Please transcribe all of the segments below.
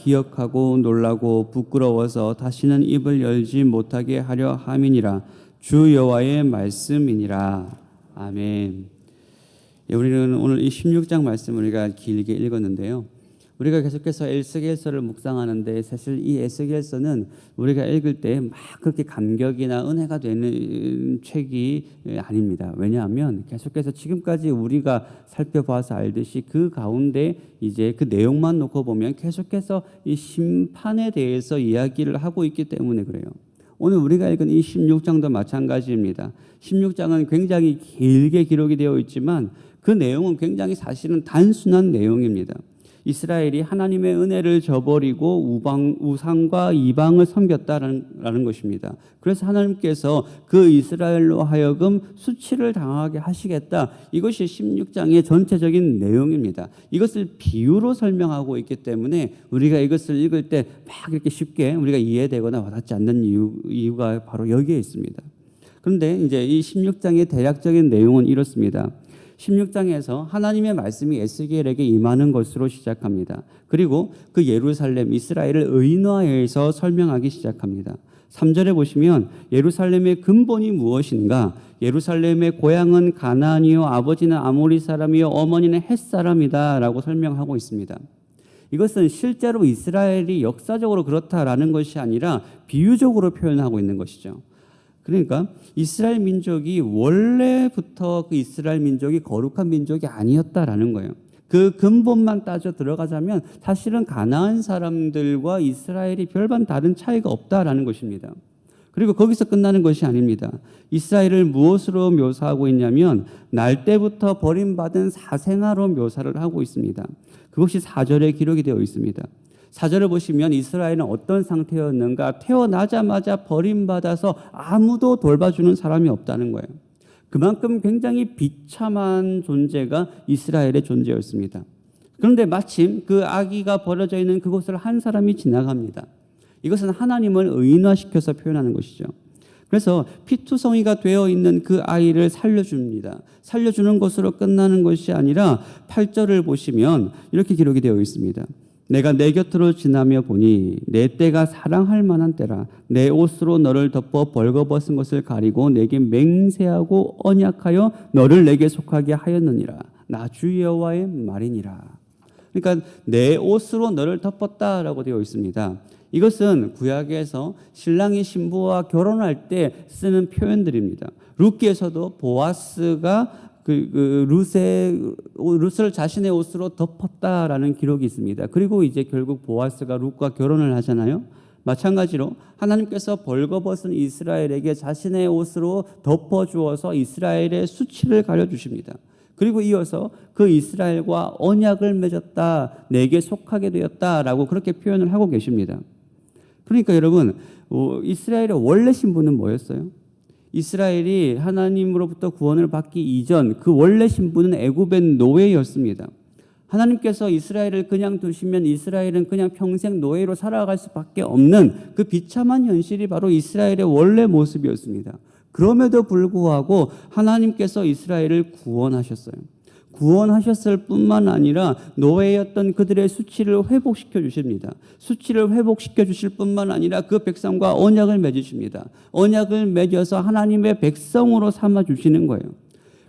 기억하고 놀라고 부끄러워서 다시는 입을 열지 못하게 하려 함이니라. 주 여호와의 말씀이니라. 아멘. 우리는 오늘 이 16장 말씀을 우리가 길게 읽었는데요. 우리가 계속해서 에스겔서를 묵상하는데 사실 이 에스겔서는 우리가 읽을 때 막 그렇게 감격이나 은혜가 되는 책이 아닙니다. 왜냐하면 계속해서 지금까지 우리가 살펴봐서 알듯이 그 가운데 이제 그 내용만 놓고 보면 계속해서 이 심판에 대해서 이야기를 하고 있기 때문에 그래요. 오늘 우리가 읽은 이 16장도 마찬가지입니다. 16장은 굉장히 길게 기록이 되어 있지만 그 내용은 굉장히 사실은 단순한 내용입니다. 이스라엘이 하나님의 은혜를 저버리고 우상과 이방을 섬겼다라는 것입니다. 그래서 하나님께서 그 이스라엘로 하여금 수치를 당하게 하시겠다. 이것이 16장의 전체적인 내용입니다. 이것을 비유로 설명하고 있기 때문에 우리가 이것을 읽을 때 막 이렇게 쉽게 우리가 이해되거나 와닿지 않는 이유가 바로 여기에 있습니다. 그런데 이제 이 16장의 대략적인 내용은 이렇습니다. 16장에서 하나님의 말씀이 에스겔에게 임하는 것으로 시작합니다. 그리고 그 예루살렘, 이스라엘을 의인화해서 설명하기 시작합니다. 3절에 보시면 예루살렘의 근본이 무엇인가? 예루살렘의 고향은 가나안이요 아버지는 아모리 사람이요 어머니는 헷 사람이다 라고 설명하고 있습니다. 이것은 실제로 이스라엘이 역사적으로 그렇다라는 것이 아니라 비유적으로 표현하고 있는 것이죠. 그러니까 이스라엘 민족이 원래부터 그 이스라엘 민족이 거룩한 민족이 아니었다라는 거예요. 그 근본만 따져 들어가자면 사실은 가나안 사람들과 이스라엘이 별반 다른 차이가 없다라는 것입니다. 그리고 거기서 끝나는 것이 아닙니다. 이스라엘을 무엇으로 묘사하고 있냐면 날 때부터 버림받은 사생아로 묘사를 하고 있습니다. 그것이 4절에 기록이 되어 있습니다. 4절을 보시면 이스라엘은 어떤 상태였는가? 태어나자마자 버림받아서 아무도 돌봐주는 사람이 없다는 거예요. 그만큼 굉장히 비참한 존재가 이스라엘의 존재였습니다. 그런데 마침 그 아기가 버려져 있는 그곳을 한 사람이 지나갑니다. 이것은 하나님을 의인화시켜서 표현하는 것이죠. 그래서 피투성이가 되어 있는 그 아이를 살려줍니다. 살려주는 것으로 끝나는 것이 아니라 8절을 보시면 이렇게 기록이 되어 있습니다. 내가 내 곁으로 지나며 보니 내 때가 사랑할 만한 때라. 내 옷으로 너를 덮어 벌거벗은 것을 가리고 내게 맹세하고 언약하여 너를 내게 속하게 하였느니라. 나 주 여호와의 말이니라. 그러니까 내 옷으로 너를 덮었다라고 되어 있습니다. 이것은 구약에서 신랑이 신부와 결혼할 때 쓰는 표현들입니다. 룻기에서도 보아스가 룻을 자신의 옷으로 덮었다라는 기록이 있습니다. 그리고 이제 결국 보아스가 룻과 결혼을 하잖아요. 마찬가지로 하나님께서 벌거벗은 이스라엘에게 자신의 옷으로 덮어주어서 이스라엘의 수치를 가려주십니다. 그리고 이어서 그 이스라엘과 언약을 맺었다, 내게 속하게 되었다라고 그렇게 표현을 하고 계십니다. 그러니까 여러분, 이스라엘의 원래 신분은 뭐였어요? 이스라엘이 하나님으로부터 구원을 받기 이전 그 원래 신분은 애굽의 노예였습니다. 하나님께서 이스라엘을 그냥 두시면 이스라엘은 그냥 평생 노예로 살아갈 수밖에 없는 그 비참한 현실이 바로 이스라엘의 원래 모습이었습니다. 그럼에도 불구하고 하나님께서 이스라엘을 구원하셨어요. 구원하셨을 뿐만 아니라 노예였던 그들의 수치를 회복시켜 주십니다. 수치를 회복시켜 주실 뿐만 아니라 그 백성과 언약을 맺으십니다. 언약을 맺어서 하나님의 백성으로 삼아 주시는 거예요.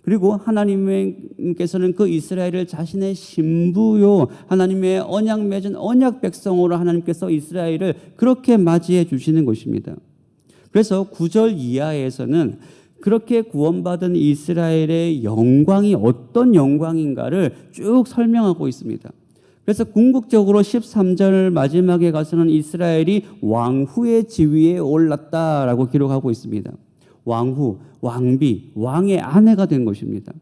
그리고 하나님께서는 그 이스라엘을 자신의 신부요 하나님의 언약 맺은 언약 백성으로 하나님께서 이스라엘을 그렇게 맞이해 주시는 것입니다. 그래서 9절 이하에서는 그렇게 구원받은 이스라엘의 영광이 어떤 영광인가를 쭉 설명하고 있습니다. 그래서 궁극적으로 13절 마지막에 가서는 이스라엘이 왕후의 지위에 올랐다라고 기록하고 있습니다. 왕후, 왕비, 왕의 아내가 된 것입니다.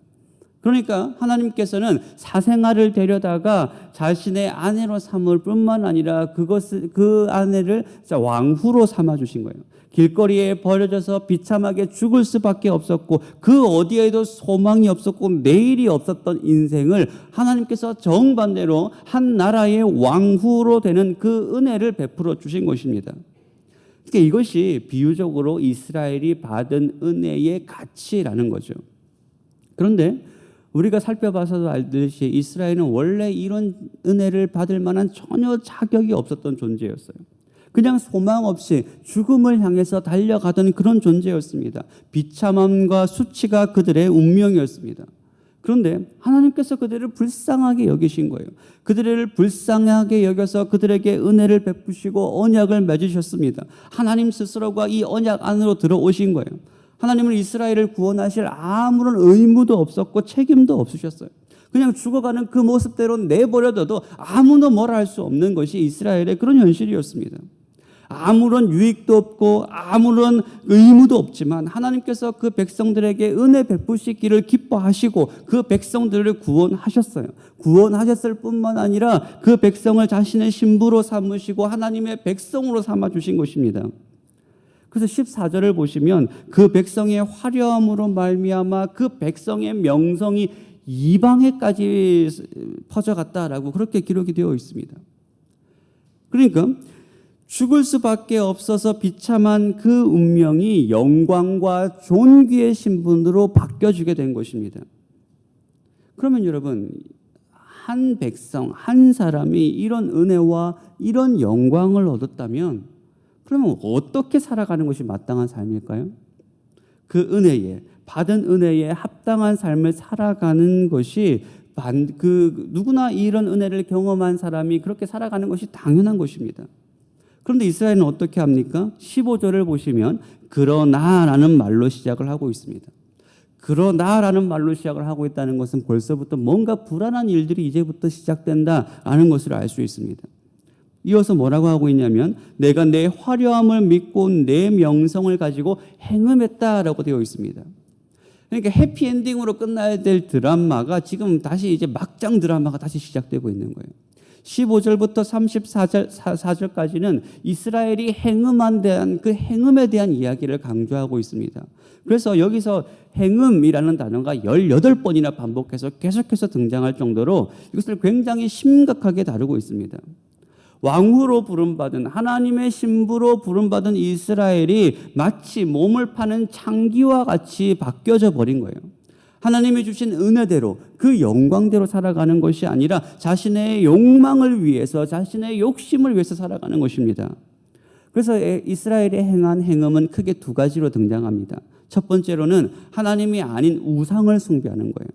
그러니까 하나님께서는 사생아를 데려다가 자신의 아내로 삼을 뿐만 아니라 그 아내를 왕후로 삼아 주신 거예요. 길거리에 버려져서 비참하게 죽을 수밖에 없었고 그 어디에도 소망이 없었고 내일이 없었던 인생을 하나님께서 정반대로 한 나라의 왕후로 되는 그 은혜를 베풀어 주신 것입니다. 그러니까 이것이 비유적으로 이스라엘이 받은 은혜의 가치라는 거죠. 그런데 우리가 살펴봐서도 알듯이 이스라엘은 원래 이런 은혜를 받을 만한 전혀 자격이 없었던 존재였어요. 그냥 소망 없이 죽음을 향해서 달려가던 그런 존재였습니다. 비참함과 수치가 그들의 운명이었습니다. 그런데 하나님께서 그들을 불쌍하게 여기신 거예요. 그들을 불쌍하게 여겨서 그들에게 은혜를 베푸시고 언약을 맺으셨습니다. 하나님 스스로가 이 언약 안으로 들어오신 거예요. 하나님은 이스라엘을 구원하실 아무런 의무도 없었고 책임도 없으셨어요. 그냥 죽어가는 그 모습대로 내버려둬도 아무도 뭐라 할 수 없는 것이 이스라엘의 그런 현실이었습니다. 아무런 유익도 없고 아무런 의무도 없지만 하나님께서 그 백성들에게 은혜 베푸시기를 기뻐하시고 그 백성들을 구원하셨어요. 구원하셨을 뿐만 아니라 그 백성을 자신의 신부로 삼으시고 하나님의 백성으로 삼아주신 것입니다. 그래서 14절을 보시면 그 백성의 화려함으로 말미암아 그 백성의 명성이 이방에까지 퍼져갔다라고 그렇게 기록이 되어 있습니다. 그러니까 죽을 수밖에 없어서 비참한 그 운명이 영광과 존귀의 신분으로 바뀌어지게 된 것입니다. 그러면 여러분, 한 백성, 한 사람이 이런 은혜와 이런 영광을 얻었다면 그러면 어떻게 살아가는 것이 마땅한 삶일까요? 그 은혜에, 받은 은혜에 합당한 삶을 살아가는 것이 누구나 이런 은혜를 경험한 사람이 그렇게 살아가는 것이 당연한 것입니다. 그런데 이스라엘은 어떻게 합니까? 15절을 보시면 그러나라는 말로 시작을 하고 있습니다. 그러나라는 말로 시작을 하고 있다는 것은 벌써부터 뭔가 불안한 일들이 이제부터 시작된다라는 것을 알 수 있습니다. 이어서 뭐라고 하고 있냐면 내가 내 화려함을 믿고 내 명성을 가지고 행음했다라고 되어 있습니다. 그러니까 해피엔딩으로 끝나야 될 드라마가 지금 다시 이제 막장 드라마가 다시 시작되고 있는 거예요. 15절부터 34절까지는 이스라엘이 그 행음에 대한 이야기를 강조하고 있습니다. 그래서 여기서 행음이라는 단어가 18번이나 반복해서 계속해서 등장할 정도로 이것을 굉장히 심각하게 다루고 있습니다. 왕후로 부름받은 하나님의 신부로 부름받은 이스라엘이 마치 몸을 파는 창기와 같이 바뀌어져 버린 거예요. 하나님이 주신 은혜대로 그 영광대로 살아가는 것이 아니라 자신의 욕망을 위해서 자신의 욕심을 위해서 살아가는 것입니다. 그래서 이스라엘이 행한 행음은 크게 두 가지로 등장합니다. 첫 번째로는 하나님이 아닌 우상을 숭배하는 거예요.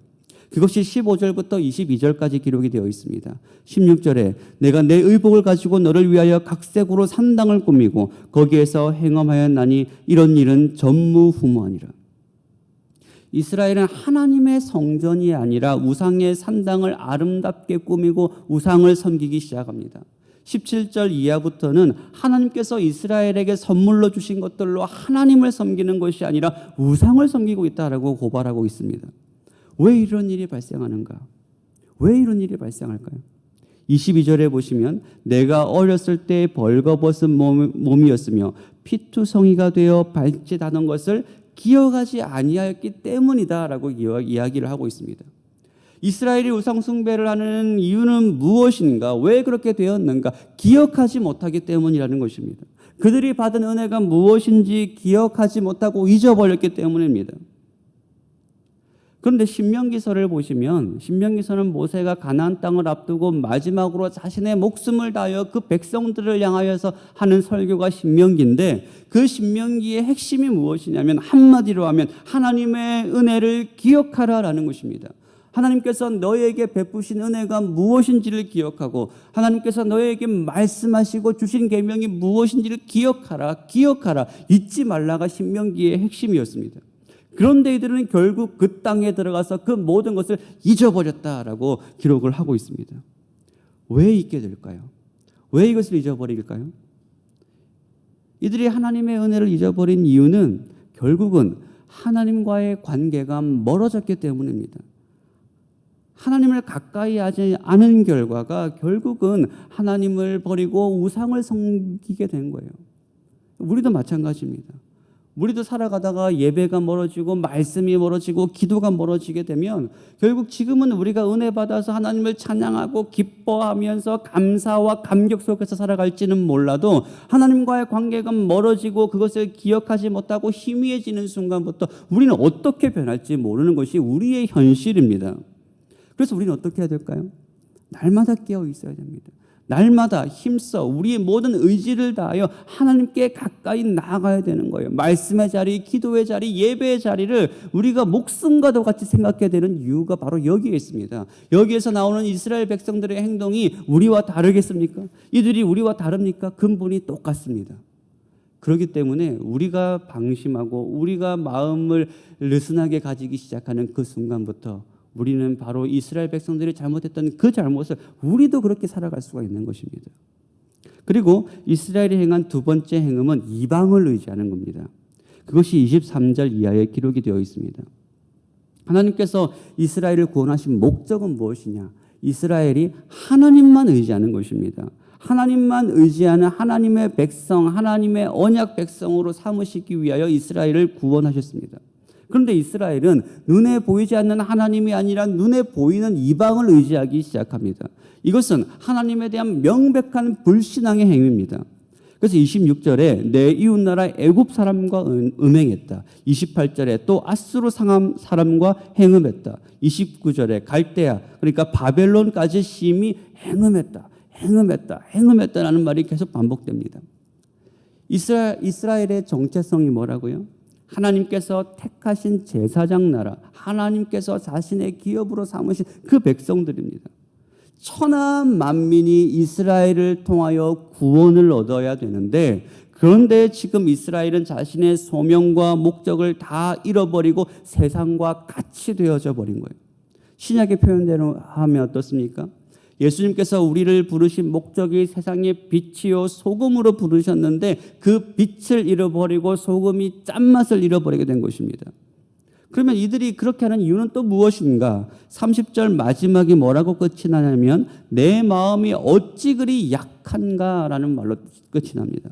그것이 15절부터 22절까지 기록이 되어 있습니다. 16절에 내가 내 의복을 가지고 너를 위하여 각색으로 산당을 꾸미고 거기에서 행엄하였나니 이런 일은 전무후무하니라. 이스라엘은 하나님의 성전이 아니라 우상의 산당을 아름답게 꾸미고 우상을 섬기기 시작합니다. 17절 이하부터는 하나님께서 이스라엘에게 선물로 주신 것들로 하나님을 섬기는 것이 아니라 우상을 섬기고 있다라고 고발하고 있습니다. 왜 이런 일이 발생하는가? 왜 이런 일이 발생할까요? 22절에 보시면 내가 어렸을 때 벌거벗은 몸이었으며 피투성이가 되어 발짓하는 것을 기억하지 아니하였기 때문이다라고 이야기를 하고 있습니다. 이스라엘이 우상 숭배를 하는 이유는 무엇인가? 왜 그렇게 되었는가? 기억하지 못하기 때문이라는 것입니다. 그들이 받은 은혜가 무엇인지 기억하지 못하고 잊어버렸기 때문입니다. 그런데 신명기서를 보시면 신명기서는 모세가 가나안 땅을 앞두고 마지막으로 자신의 목숨을 다하여 그 백성들을 향하여서 하는 설교가 신명기인데 그 신명기의 핵심이 무엇이냐면 한마디로 하면 하나님의 은혜를 기억하라라는 것입니다. 하나님께서 너에게 베푸신 은혜가 무엇인지를 기억하고 하나님께서 너에게 말씀하시고 주신 계명이 무엇인지를 기억하라 잊지 말라가 신명기의 핵심이었습니다. 그런데 이들은 결국 그 땅에 들어가서 그 모든 것을 잊어버렸다라고 기록을 하고 있습니다. 왜 잊게 될까요? 왜 이것을 잊어버릴까요? 이들이 하나님의 은혜를 잊어버린 이유는 결국은 하나님과의 관계가 멀어졌기 때문입니다. 하나님을 가까이 하지 않은 결과가 결국은 하나님을 버리고 우상을 섬기게 된 거예요. 우리도 마찬가지입니다. 우리도 살아가다가 예배가 멀어지고 말씀이 멀어지고 기도가 멀어지게 되면 결국 지금은 우리가 은혜 받아서 하나님을 찬양하고 기뻐하면서 감사와 감격 속에서 살아갈지는 몰라도 하나님과의 관계가 멀어지고 그것을 기억하지 못하고 희미해지는 순간부터 우리는 어떻게 변할지 모르는 것이 우리의 현실입니다. 그래서 우리는 어떻게 해야 될까요? 날마다 깨어 있어야 됩니다. 날마다 힘써 우리의 모든 의지를 다하여 하나님께 가까이 나아가야 되는 거예요. 말씀의 자리, 기도의 자리, 예배의 자리를 우리가 목숨과도 같이 생각해야 되는 이유가 바로 여기에 있습니다. 여기에서 나오는 이스라엘 백성들의 행동이 우리와 다르겠습니까? 이들이 우리와 다릅니까? 근본이 똑같습니다. 그렇기 때문에 우리가 방심하고 우리가 마음을 느슨하게 가지기 시작하는 그 순간부터 우리는 바로 이스라엘 백성들이 잘못했던 그 잘못을 우리도 그렇게 살아갈 수가 있는 것입니다. 그리고 이스라엘이 행한 두 번째 행음은 이방을 의지하는 겁니다. 그것이 23절 이하에 기록이 되어 있습니다. 하나님께서 이스라엘을 구원하신 목적은 무엇이냐? 이스라엘이 하나님만 의지하는 것입니다. 하나님만 의지하는 하나님의 백성, 하나님의 언약 백성으로 삼으시기 위하여 이스라엘을 구원하셨습니다. 그런데 이스라엘은 눈에 보이지 않는 하나님이 아니라 눈에 보이는 이방을 의지하기 시작합니다. 이것은 하나님에 대한 명백한 불신앙의 행위입니다. 그래서 26절에 내 이웃나라 애굽 사람과 음행했다. 28절에 또 아수르 사람과 행음했다. 29절에 갈대아 그러니까 바벨론까지 심히 행음했다라는 말이 계속 반복됩니다. 이스라엘의 정체성이 뭐라고요? 하나님께서 택하신 제사장 나라, 하나님께서 자신의 기업으로 삼으신 그 백성들입니다. 천하 만민이 이스라엘을 통하여 구원을 얻어야 되는데, 그런데 지금 이스라엘은 자신의 소명과 목적을 다 잃어버리고 세상과 같이 되어져 버린 거예요. 신약의 표현대로 하면 어떻습니까? 예수님께서 우리를 부르신 목적이 세상의 빛이요 소금으로 부르셨는데 그 빛을 잃어버리고 소금이 짠맛을 잃어버리게 된 것입니다. 그러면 이들이 그렇게 하는 이유는 또 무엇인가? 30절 마지막이 뭐라고 끝이 나냐면 내 마음이 어찌 그리 약한가라는 말로 끝이 납니다.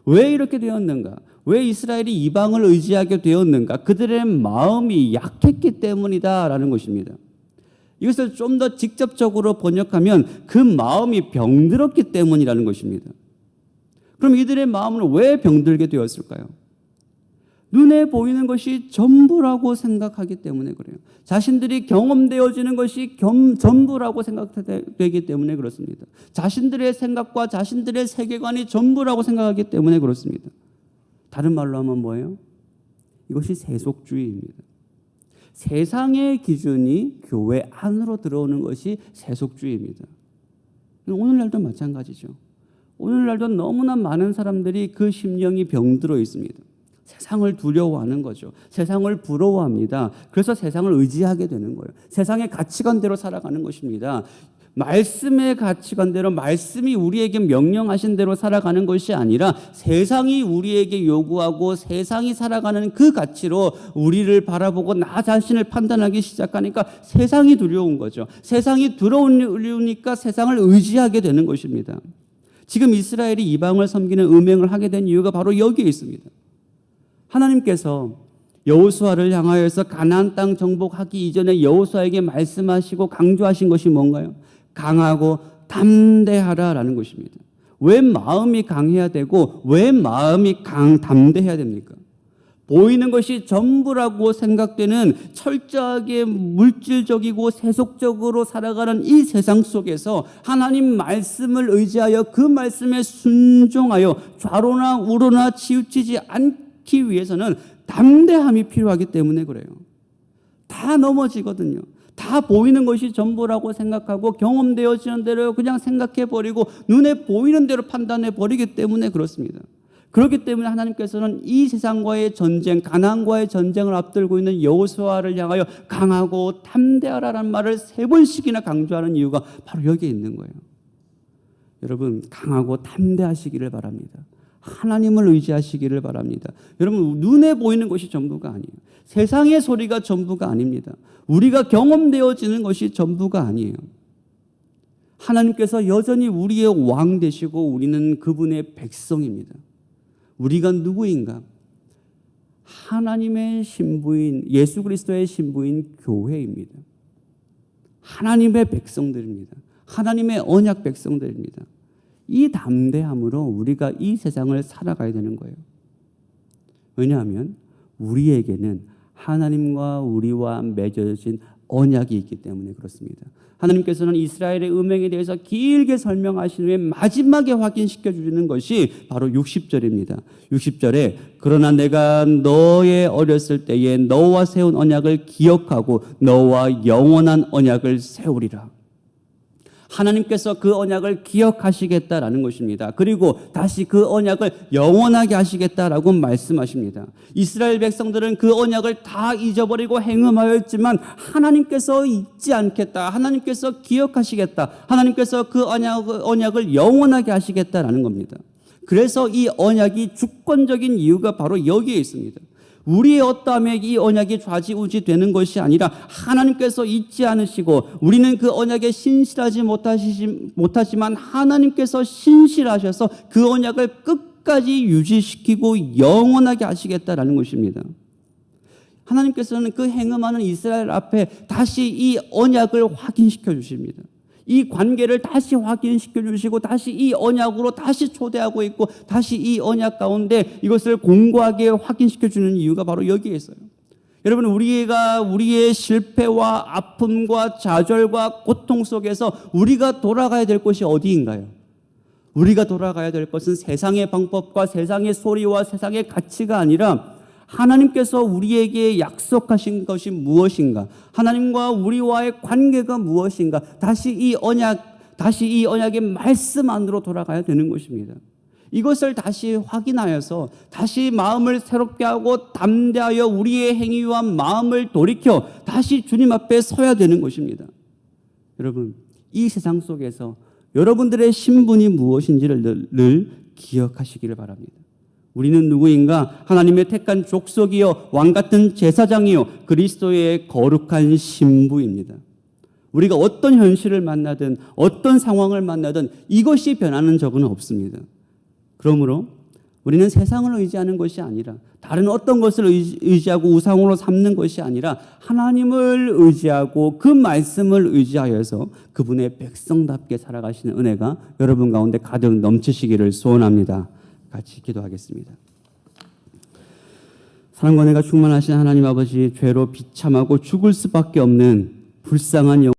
왜 이렇게 되었는가? 왜 이스라엘이 이방을 의지하게 되었는가? 그들의 마음이 약했기 때문이다라는 것입니다. 이것을 좀 더 직접적으로 번역하면 그 마음이 병들었기 때문이라는 것입니다. 그럼 이들의 마음은 왜 병들게 되었을까요? 눈에 보이는 것이 전부라고 생각하기 때문에 그래요. 자신들이 경험되어지는 것이 전부라고 생각되기 때문에 그렇습니다. 자신들의 생각과 자신들의 세계관이 전부라고 생각하기 때문에 그렇습니다. 다른 말로 하면 뭐예요? 이것이 세속주의입니다. 세상의 기준이 교회 안으로 들어오는 것이 세속주의입니다. 오늘날도 마찬가지죠. 오늘날도 너무나 많은 사람들이 그 심령이 병들어 있습니다. 세상을 두려워하는 거죠. 세상을 부러워합니다. 그래서 세상을 의지하게 되는 거예요. 세상의 가치관대로 살아가는 것입니다. 말씀의 가치관대로 말씀이 우리에게 명령하신 대로 살아가는 것이 아니라 세상이 우리에게 요구하고 세상이 살아가는 그 가치로 우리를 바라보고 나 자신을 판단하기 시작하니까 세상이 두려운 거죠. 세상이 두려우니까 세상을 의지하게 되는 것입니다. 지금 이스라엘이 이방을 섬기는 음행을 하게 된 이유가 바로 여기에 있습니다. 하나님께서 여호수아를 향하여서 가나안 땅 정복하기 이전에 여호수아에게 말씀하시고 강조하신 것이 뭔가요? 강하고 담대하라라는 것입니다. 왜 마음이 강해야 되고 왜 마음이 담대해야 됩니까? 보이는 것이 전부라고 생각되는 철저하게 물질적이고 세속적으로 살아가는 이 세상 속에서 하나님 말씀을 의지하여 그 말씀에 순종하여 좌로나 우로나 치우치지 않기 위해서는 담대함이 필요하기 때문에 그래요. 다 넘어지거든요. 다 보이는 것이 전부라고 생각하고 경험되어지는 대로 그냥 생각해버리고 눈에 보이는 대로 판단해버리기 때문에 그렇습니다. 그렇기 때문에 하나님께서는 이 세상과의 전쟁, 가나안과의 전쟁을 앞두고 있는 여호수아를 향하여 강하고 담대하라는 말을 3번씩이나 강조하는 이유가 바로 여기에 있는 거예요. 여러분, 강하고 담대하시기를 바랍니다. 하나님을 의지하시기를 바랍니다. 여러분, 눈에 보이는 것이 전부가 아니에요. 세상의 소리가 전부가 아닙니다. 우리가 경험되어지는 것이 전부가 아니에요. 하나님께서 여전히 우리의 왕 되시고 우리는 그분의 백성입니다. 우리가 누구인가? 하나님의 신부인, 예수 그리스도의 신부인 교회입니다. 하나님의 백성들입니다. 하나님의 언약 백성들입니다. 이 담대함으로 우리가 이 세상을 살아가야 되는 거예요. 왜냐하면 우리에게는 하나님과 우리와 맺어진 언약이 있기 때문에 그렇습니다. 하나님께서는 이스라엘의 음행에 대해서 길게 설명하신 후에 마지막에 확인시켜 주시는 것이 바로 60절입니다. 60절에 그러나 내가 너의 어렸을 때에 너와 세운 언약을 기억하고 너와 영원한 언약을 세우리라. 하나님께서 그 언약을 기억하시겠다라는 것입니다. 그리고 다시 그 언약을 영원하게 하시겠다라고 말씀하십니다. 이스라엘 백성들은 그 언약을 다 잊어버리고 행음하였지만 하나님께서 잊지 않겠다. 하나님께서 기억하시겠다. 하나님께서 그 언약을 영원하게 하시겠다라는 겁니다. 그래서 이 언약이 주권적인 이유가 바로 여기에 있습니다. 우리의 어떠함에 이 언약이 좌지우지 되는 것이 아니라 하나님께서 잊지 않으시고 우리는 그 언약에 신실하지 못하지만 하나님께서 신실하셔서 그 언약을 끝까지 유지시키고 영원하게 하시겠다라는 것입니다. 하나님께서는 그 행음하는 이스라엘 앞에 다시 이 언약을 확인시켜 주십니다. 이 관계를 다시 확인시켜 주시고 다시 이 언약으로 다시 초대하고 있고 다시 이 언약 가운데 이것을 공고하게 확인시켜 주는 이유가 바로 여기에 있어요. 여러분, 우리가 우리의 실패와 아픔과 좌절과 고통 속에서 우리가 돌아가야 될 곳이 어디인가요? 우리가 돌아가야 될 것은 세상의 방법과 세상의 소리와 세상의 가치가 아니라 하나님께서 우리에게 약속하신 것이 무엇인가? 하나님과 우리와의 관계가 무엇인가? 다시 이 언약의 말씀 안으로 돌아가야 되는 것입니다. 이것을 다시 확인하여서 다시 마음을 새롭게 하고 담대하여 우리의 행위와 마음을 돌이켜 다시 주님 앞에 서야 되는 것입니다. 여러분, 이 세상 속에서 여러분들의 신분이 무엇인지를 늘 기억하시기를 바랍니다. 우리는 누구인가? 하나님의 택한 족속이요 왕같은 제사장이요 그리스도의 거룩한 신부입니다. 우리가 어떤 현실을 만나든 어떤 상황을 만나든 이것이 변하는 적은 없습니다. 그러므로 우리는 세상을 의지하는 것이 아니라 다른 어떤 것을 의지하고 우상으로 삼는 것이 아니라 하나님을 의지하고 그 말씀을 의지하여서 그분의 백성답게 살아가시는 은혜가 여러분 가운데 가득 넘치시기를 소원합니다. 같이 기도하겠습니다. 사랑과 은혜가 충만하신 하나님 아버지, 죄로 비참하고 죽을 수밖에 없는 불쌍한